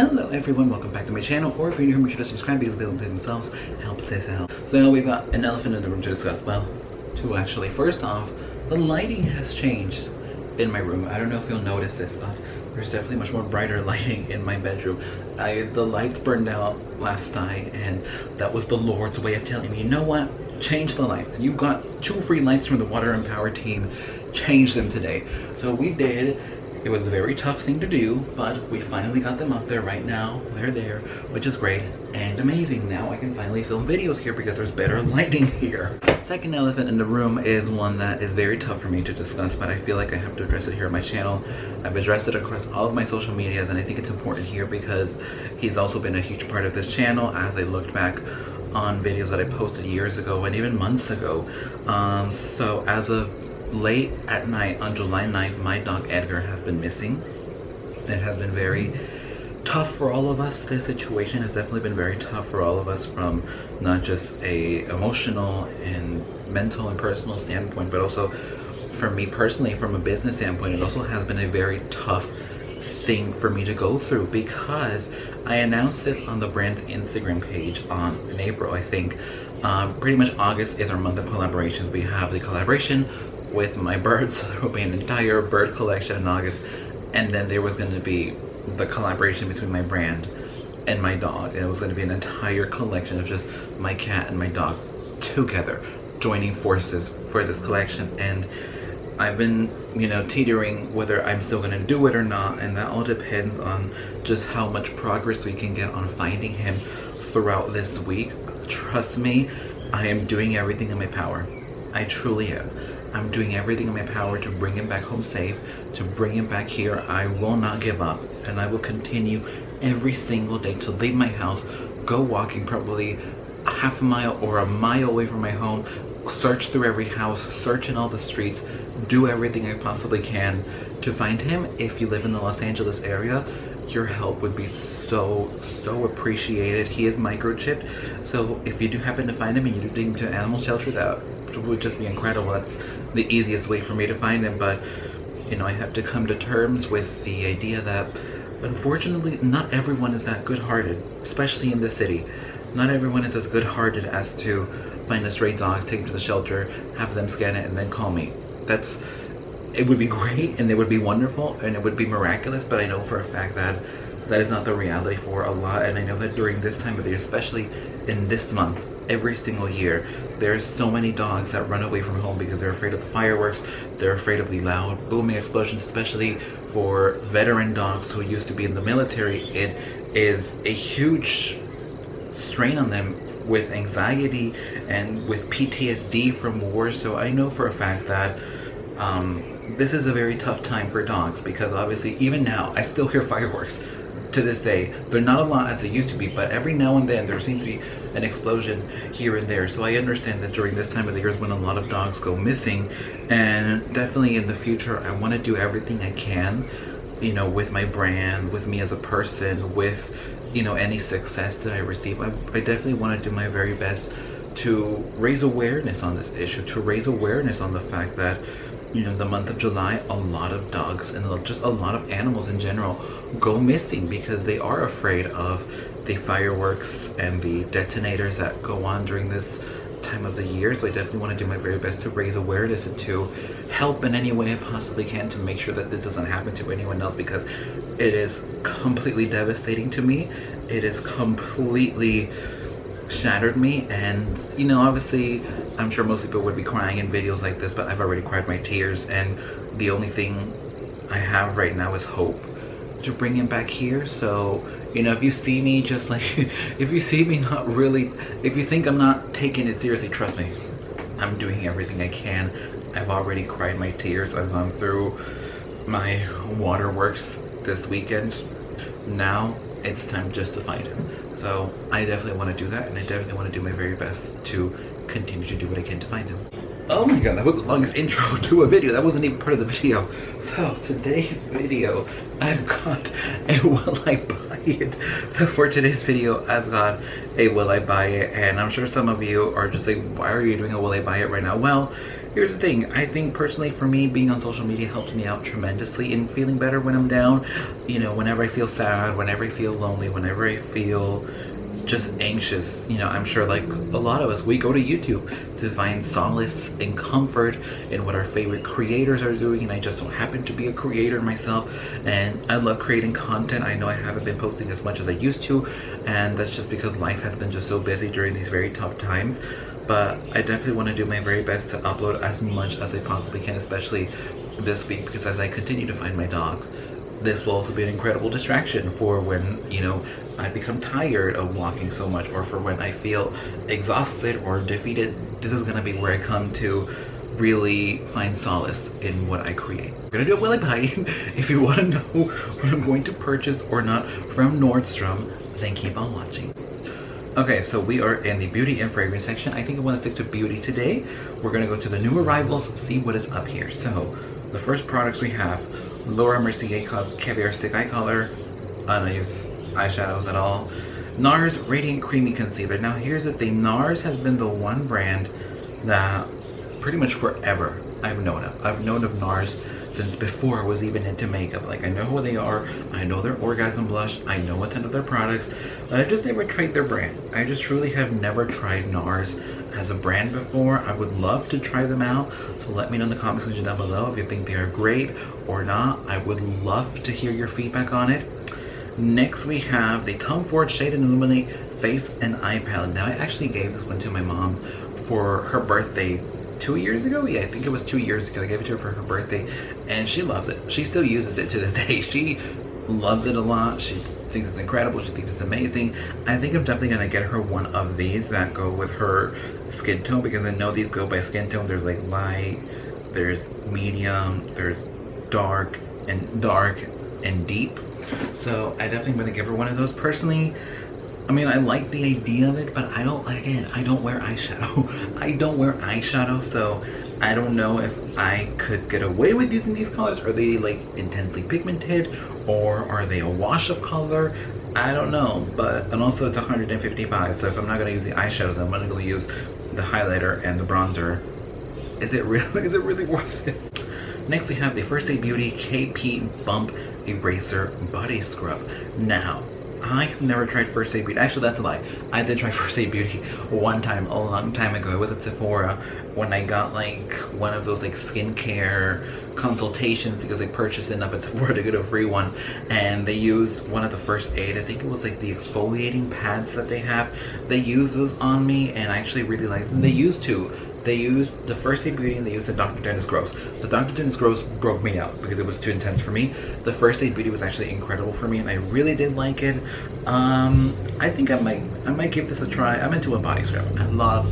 Hello everyone, welcome back to my channel, or if you're new here, make sure to subscribe because they don't play themselves, helps us out. So now we've got an elephant in the room to discuss. Well, two actually. First off, the lighting has changed in my room. I don't know if you'll notice this, but there's definitely much more brighter lighting in my bedroom. The lights burned out last night, and that was the Lord's way of telling me, you know what? Change the lights. You got 2 free lights from the Water and Power team. Change them today. So we did. It was a very tough thing to do, but we finally got them up there right now. They're there, which is great and amazing. Now I can finally film videos here because there's better lighting here. Second elephant in the room is one that is very tough for me to discuss, but I feel like I have to address it here on my channel. I've addressed it across all of my social medias, and I think it's important here because he's also been a huge part of this channel as I looked back on videos that I posted years ago and even months ago. So as of late at night on July 9th, my dog Edgar has been missing. It has been very tough for all of us. This situation has definitely been very tough for all of us, from not just a emotional and mental and personal standpoint, but also for me personally, from a business standpoint. It also has been a very tough thing for me to go through because I announced this on the brand's Instagram page in April, I think. Pretty much August is our month of collaborations. We have the collaboration with my birds, so there will be an entire bird collection in August, and then there was going to be the collaboration between my brand and my dog, and it was going to be an entire collection of just my cat and my dog together joining forces for this collection. And I've been, teetering whether I'm still going to do it or not, and that all depends on just how much progress we can get on finding him throughout this week. Trust me, I am doing everything in my power. I truly am. I'm doing everything in my power to bring him back home safe, to bring him back here. I will not give up, and I will continue every single day to leave my house, go walking probably a half a mile or a mile away from my home, search through every house, search in all the streets, do everything I possibly can to find him. If you live in the Los Angeles area, your help would be so appreciated. He is microchipped, so if you do happen to find him and you do take him to an animal shelter, that would just be incredible. That's the easiest way for me to find him. But I have to come to terms with the idea that unfortunately not everyone is that good-hearted, especially in the city. Not everyone is as good-hearted as to find a stray dog, take him to the shelter, have them scan it, and then call me. It would be great, and it would be wonderful, and it would be miraculous, but I know for a fact that that is not the reality for a lot. And I know that during this time of the year, especially in this month, every single year, there's so many dogs that run away from home because they're afraid of the fireworks, they're afraid of the loud booming explosions, especially for veteran dogs who used to be in the military. It is a huge strain on them with anxiety and with PTSD from war. So I know for a fact that this is a very tough time for dogs, because obviously even now I still hear fireworks to this day. They're not a lot as they used to be, but every now and then there seems to be an explosion here and there. So I understand that during this time of the year is when a lot of dogs go missing, and definitely in the future I want to do everything I can, with my brand, with me as a person, with any success that I receive. I definitely want to do my very best to raise awareness on this issue, to raise awareness on the fact that the month of July, a lot of dogs and just a lot of animals in general go missing because they are afraid of the fireworks and the detonators that go on during this time of the year. So I definitely want to do my very best to raise awareness and to help in any way I possibly can to make sure that this doesn't happen to anyone else, because it is completely devastating to me. It is completely shattered me, and obviously I'm sure most people would be crying in videos like this, but I've already cried my tears, and the only thing I have right now is hope to bring him back here. So if you see me if you see me if you think I'm not taking it seriously, trust me, I'm doing everything I can. I've already cried my tears. I've gone through my waterworks this weekend. Now it's time just to find him. So I definitely want to do that, and I definitely want to do my very best to continue to do what I can to find him. Oh my god, that was the longest intro to a video. That wasn't even part of the video. So today's video, I've got a will I buy it. So for today's video, I've got a will I buy it, and I'm sure some of you are just like, why are you doing a will I buy it right now? Well, here's the thing. I think personally for me, being on social media helped me out tremendously in feeling better when I'm down. You know, whenever I feel sad, whenever I feel lonely, whenever I feel just anxious, you know, I'm sure like a lot of us, we go to YouTube to find solace and comfort in what our favorite creators are doing, and I just don't happen to be a creator myself, and I love creating content. I know I haven't been posting as much as I used to, and that's just because life has been just so busy during these very tough times, but I definitely want to do my very best to upload as much as I possibly can, especially this week, because as I continue to find my dog, this will also be an incredible distraction for when, you know, I become tired of walking so much, or for when I feel exhausted or defeated. This is gonna be where I come to really find solace in what I create. I'm gonna do a Will I Buy. If you wanna know what I'm going to purchase or not from Nordstrom, then keep on watching. Okay, so we are in the beauty and fragrance section. I think I wanna stick to beauty today. We're gonna go to the new arrivals, see what is up here. So the first products we have, Laura Mercier Caviar Stick Eye Color. I don't use eyeshadows at all. NARS Radiant Creamy Concealer. Now here's the thing, NARS has been the one brand that pretty much forever I've known of. I've known of NARS since before I was even into makeup. Like, I know who they are, I know their Orgasm Blush, I know a ton of their products, but I just never tried their brand. I just truly have never tried NARS as a brand before. I would love to try them out, so let me know in the comment section down below if you think they are great or not. I would love to hear your feedback on it. Next we have the Tom Ford Shade and Illuminate Face and Eye Palette. Now I actually gave this one to my mom for her birthday 2 years ago. Yeah, I think it was 2 years ago. I gave it to her for her birthday, and she loves it. She still uses it to this day. She loves it a lot. She thinks it's incredible. She thinks it's amazing. I think I'm definitely gonna get her one of these that go with her skin tone, because I know these go by skin tone. There's like light, there's medium, there's dark and deep. So I definitely gonna give her one of those. Personally, I mean, I like the idea of it, but I don't wear eyeshadow. I don't wear eyeshadow, so I don't know if I could get away with using these colors. Are they like intensely pigmented, or are they a wash of color? I don't know, and also it's 155, so if I'm not gonna use the eyeshadows, I'm gonna go use the highlighter and the bronzer. Is it really worth it? Next we have the First Aid Beauty KP Bump Eraser Body Scrub. Now, I have never tried First Aid Beauty. Actually, that's a lie. I did try First Aid Beauty one time, a long time ago. It was at Sephora when I got like one of those like skincare consultations, because I purchased enough at Sephora to get a free one, and they used one of the First Aid, I think it was like the exfoliating pads that they have. They used those on me, and I actually really liked them. They used the First Aid Beauty, and they used the Dr. Dennis Gross. The Dr. Dennis Gross broke me out because it was too intense for me. The First Aid Beauty was actually incredible for me, and I really did like it. I think I might give this a try. I'm into a body scrub. I love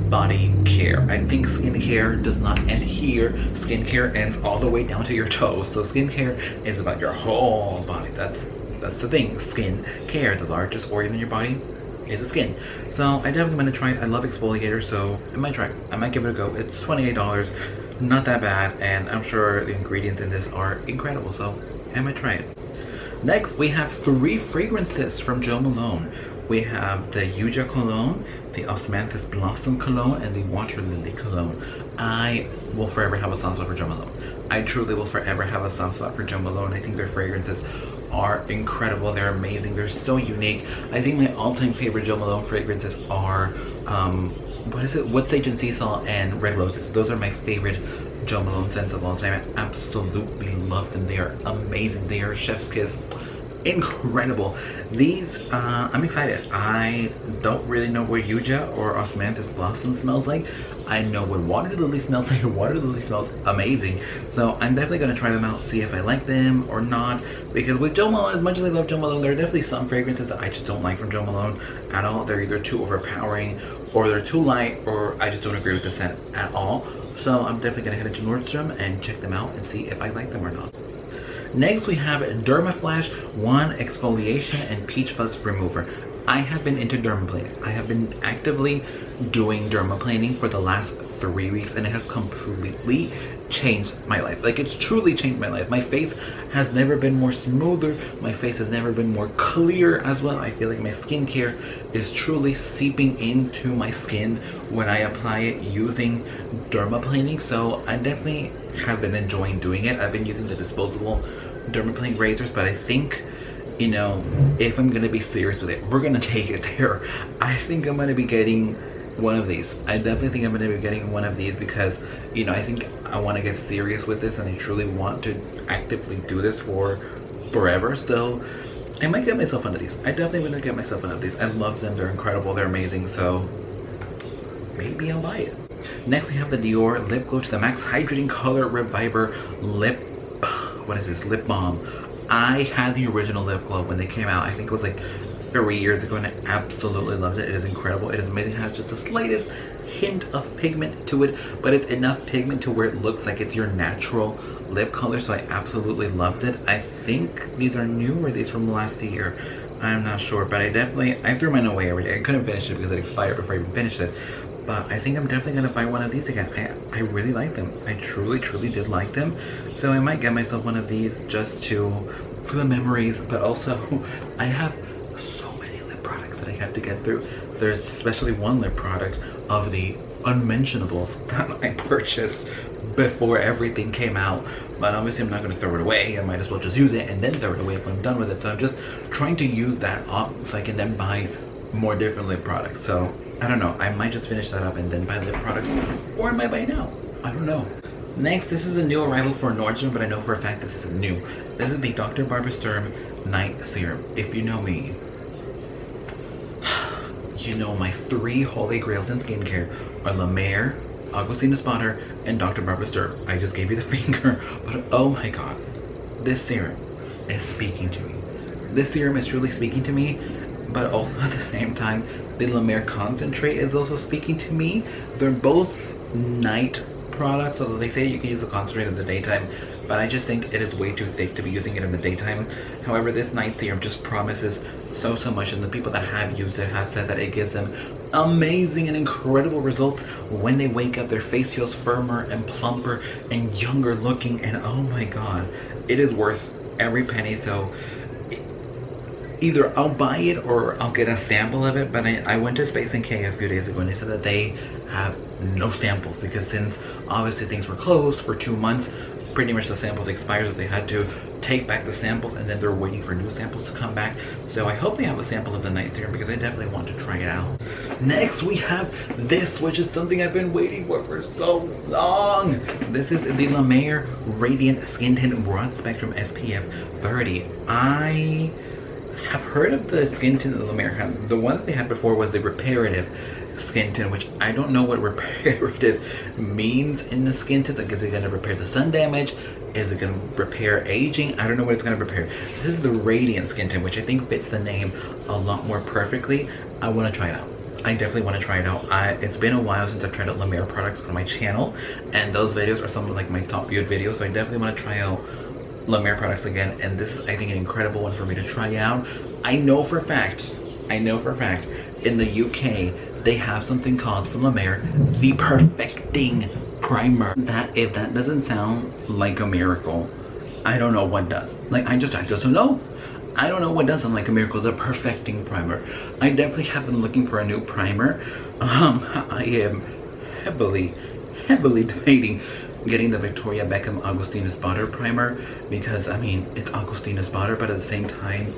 body care. I think skincare does not end here. Skincare ends all the way down to your toes. So skincare is about your whole body. That's the thing. Skin care, the largest organ in your body is the skin. So I definitely want to try it. I love exfoliator, so I might try it. I might give it a go. It's $28, not that bad, and I'm sure the ingredients in this are incredible, so I might try it. Next, we have 3 fragrances from Jo Malone. We have the Yuja Cologne, the Osmanthus Blossom Cologne, and the Water Lily Cologne. I will forever have a soft spot for Jo Malone. I truly will forever have a soft spot for Jo Malone. I think their fragrances are incredible. They're amazing. They're so unique. I think my all-time favorite Jo Malone fragrances are Wood Sage and Sea Salt and Red Roses. Those are my favorite Jo Malone scents of all time. I absolutely love them. They are amazing. They are chef's kiss. Incredible. These, I'm excited. I don't really know what Yuja or Osmanthus Blossom smells like. I know what Water Lily smells like. Water Lily smells amazing. So I'm definitely going to try them out, see if I like them or not. Because with Jo Malone, as much as I love Jo Malone, there are definitely some fragrances that I just don't like from Jo Malone at all. They're either too overpowering, or they're too light, or I just don't agree with the scent at all. So I'm definitely going to head into Nordstrom and check them out and see if I like them or not. Next we have Dermaflash 1 Exfoliation and Peach Fuzz Remover. I have been into dermaplaning. I have been actively doing dermaplaning for the last 3 weeks, and it has completely changed my life. Like, it's truly changed my life. My face has never been more smoother. My face has never been more clear as well. I feel like my skincare is truly seeping into my skin when I apply it using dermaplaning. So I definitely have been enjoying doing it. I've been using the disposable dermaplane razors, but I think, you know, if I'm gonna be serious with it, we're gonna take it there. I think I'm gonna be getting one of these. I definitely think I'm going to be getting one of these because, you know, I think I want to get serious with this and I truly want to actively do this for forever. So I might get myself one of these. I definitely want to get myself one of these. I love them. They're incredible. They're amazing. So maybe I'll buy it. Next we have the Dior Lip Glow to the Max Hydrating Color Reviver Lip, what is this? Lip Balm. I had the original lip glow when they came out. I think it was like 3 years ago and I absolutely loved it. It is incredible. It is amazing. It has just the slightest hint of pigment to it, but it's enough pigment to where it looks like it's your natural lip color. So I absolutely loved it. I think these are new, or these from last year. I'm not sure, but I threw mine away every day. I couldn't finish it because it expired before I even finished it. But I think I'm definitely gonna buy one of these again. I really like them. I truly did like them. So I might get myself one of these just for the memories, but also I have so many lip products that I have to get through. There's especially one lip product of the unmentionables that I purchased before everything came out, but obviously I'm not going to throw it away. I might as well just use it and then throw it away if I'm done with it. So I'm just trying to use that up so I can then buy more different lip products. So I don't know, I might just finish that up and then buy lip products, or I might buy now. I don't know. Next, this is a new arrival for Nordstrom, but I know for a fact this is new. This is the Dr. Barbara Sturm Night Serum. If you know me, you know my 3 holy grails in skincare are La Mer, Augustina Spotter, and Dr. Barbara Sturm. I just gave you the finger, but oh my god, this serum is speaking to me. This serum is truly speaking to me, but also at the same time, the La Mer concentrate is also speaking to me. They're both night products, although they say you can use the concentrate in the daytime, but I just think it is way too thick to be using it in the daytime. However, this night serum just promises so much, and the people that have used it have said that it gives them amazing and incredible results. When they wake up, their face feels firmer and plumper and younger looking, and oh my god, it is worth every penny. So either I'll buy it or I'll get a sample of it. But I went to Space NK a few days ago and they said that they have no samples because since obviously things were closed for 2 months, pretty much the samples expired, so they had to take back the samples and then they're waiting for new samples to come back. So I hope they have a sample of the night serum because I definitely want to try it out. Next we have this, which is something I've been waiting for so long. This is the La Mer Radiant Skin Tint Broad Spectrum SPF 30. I have heard of the skin tint that La Mer had. The one that they had before was the reparative skin tint, which I don't know what reparative means in the skin tint. Like, is it going to repair the sun damage? Is it going to repair aging? I don't know what it's going to repair. This is the radiant skin tint, which I think fits the name a lot more perfectly. I want to try it out. I definitely want to try it out. It's been a while since I've tried out La Mer products on my channel, and those videos are some of like my top viewed videos, so I definitely want to try out La Mer products again, and this is, I think, an incredible one for me to try out. I know for a fact, in the UK, they have something called from La Mer, the Perfecting Primer. That, if that doesn't sound like a miracle, I don't know what does. Like, I just don't know. I don't know what does sound like a miracle. The Perfecting Primer. I definitely have been looking for a new primer. I am heavily debating getting the Victoria Beckham Augustina Spotter primer because, I mean, it's Augustina Spotter, but at the same time,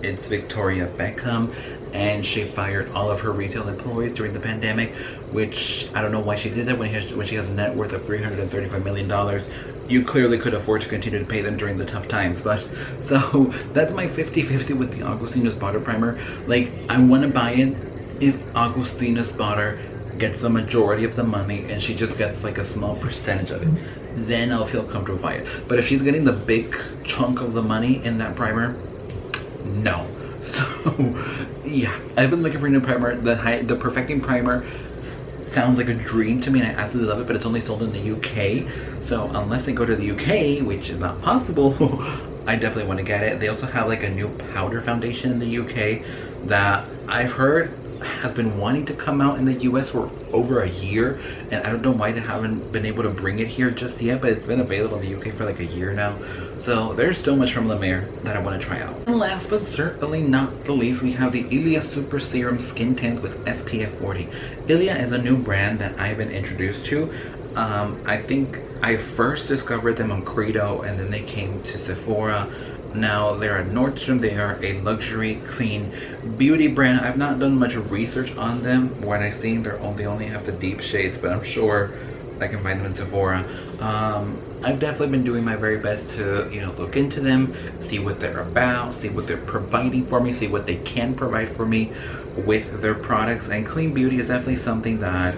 it's Victoria Beckham, and she fired all of her retail employees during the pandemic, which I don't know why she did that when she has a net worth of $335 million. You clearly could afford to continue to pay them during the tough times. But so that's my 50-50 with the Augustina Spotter primer. Like, I want to buy it if Augustina Spotter gets the majority of the money and she just gets like a small percentage of it, then I'll feel comfortable buying it. But if she's getting the big chunk of the money in that primer, no. So yeah, I've been looking for a new primer. The Perfecting Primer sounds like a dream to me and I absolutely love it, but it's only sold in the UK. So unless I go to the UK, which is not possible, I definitely want to get it. They also have like a new powder foundation in the UK that I've heard has been wanting to come out in the US for over a year, and I don't know why they haven't been able to bring it here just yet, but it's been available in the UK for like a year now. So there's so much from La Mer that I want to try out. And last but certainly not the least, we have the ILIA Super Serum Skin Tint with SPF 40. ILIA is a new brand that I've been introduced to. I think I first discovered them on Credo, and then they came to Sephora. Now they're at Nordstrom. They are a luxury clean beauty brand. I've not done much research on them. What I've seen, they only have the deep shades, but I'm sure I can find them in Sephora. I've definitely been doing my very best to, you know, look into them, see what they're about, see what they're providing for me, see what they can provide for me with their products. And clean beauty is definitely something that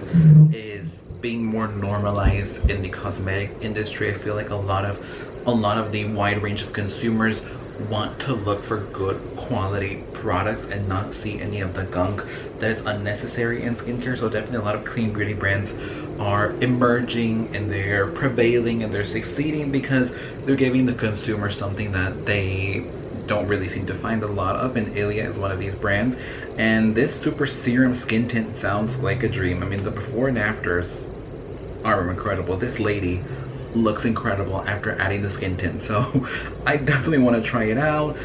is being more normalized in the cosmetic industry. I feel like a lot of the wide range of consumers want to look for good quality products and not see any of the gunk that is unnecessary in skincare. So definitely a lot of clean beauty brands are emerging, and they're prevailing, and they're succeeding because they're giving the consumer something that they don't really seem to find a lot of, and ILIA is one of these brands. And this Super Serum Skin Tint sounds like a dream. I mean, the before and afters are incredible. This lady looks incredible after adding the skin tint, so I definitely want to try it out.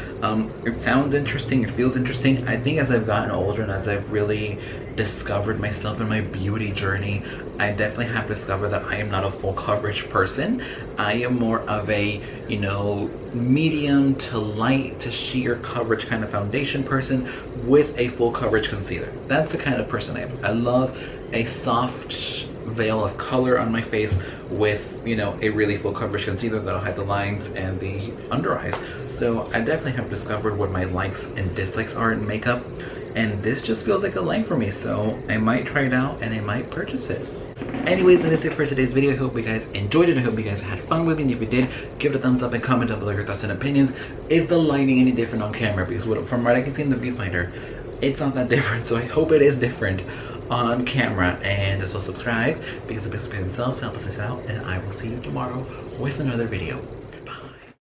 It sounds interesting, it feels interesting. I think as I've gotten older and as I've really discovered myself in my beauty journey, I definitely have discovered that I am not a full coverage person. I am more of a, you know, medium to light to sheer coverage kind of foundation person with a full coverage concealer. That's the kind of person I am. I love a soft veil of color on my face with, you know, a really full coverage concealer that'll hide the lines and the under eyes. So I definitely have discovered what my likes and dislikes are in makeup, and this just feels like a line for me, so I might try it out and I might purchase it. Anyways, that is it for today's video. I hope you guys enjoyed it. I hope you guys had fun with it, and if you did, give it a thumbs up and comment down below your thoughts and opinions. Is the lighting any different on camera? Because from what I can see in the viewfinder, it's not that different, so I hope it is different on camera. And so subscribe, because the best pay themselves help us out, and I will see you tomorrow with another video.